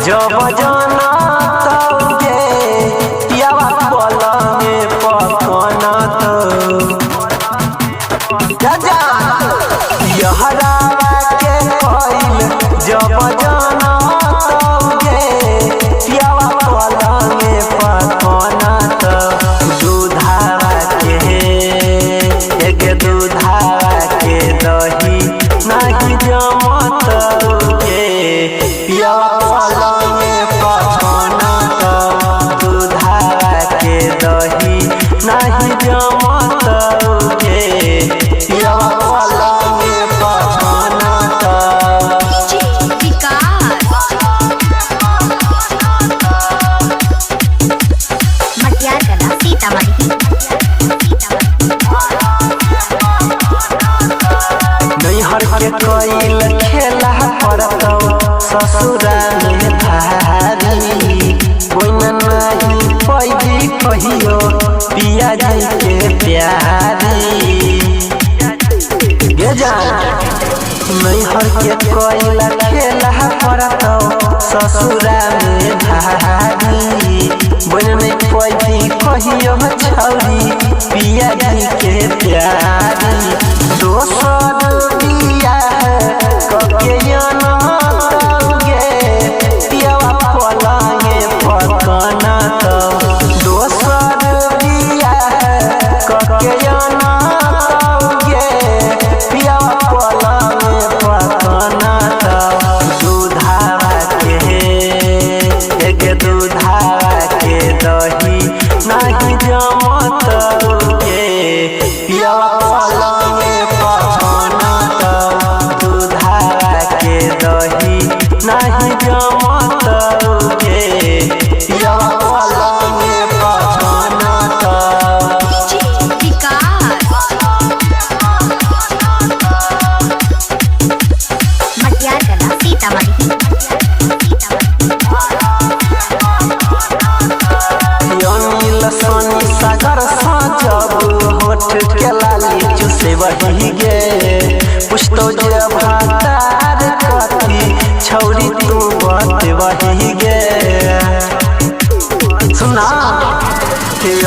जब जाना तौगे पियावा पलंगे पकना तो यहरावा के कइल जब जाना तौगे पियावा पलंगे पकना तो दूधावा के एक दूधावा के दही नहीं जमत पियावा नहीं जमत पियावा पलंगे पकना नैहर के कइल खेला पड़तौ ससुरा में भारी कोई नहीं पैदी कहियो पिया जी के प्यारी नैहर के कइल खेला पड़तौ ससुरा में भारी बोल में पैदी कहियो छौरी पिया जी के प्यारी दोसर दिया कके जनमतौगे पियावा पलंगे पकना तो दोसर दिया कके जनमतौगे पियावा पलंगे पकना तो दूधावा के एक दूधावा के दही नहीं जमतौगे पियावा पलंगे पकना तो दूधावा के दही नहीं जमतौगे पियावा पलंगे पकना तो अनिल सोनी सागर सजब होठ के लाली चुसे वही गे पुछतो जे भातार कथी छौरी तू बात वही गे सुना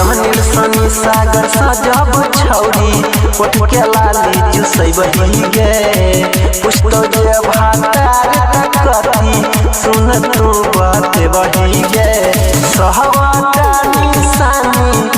अनिल सोनी सागर सजब छौरी होठ के लाली चुसे वही गे पुछतो जे भातार कथी सुन तू बात वही गे सहवा निशानी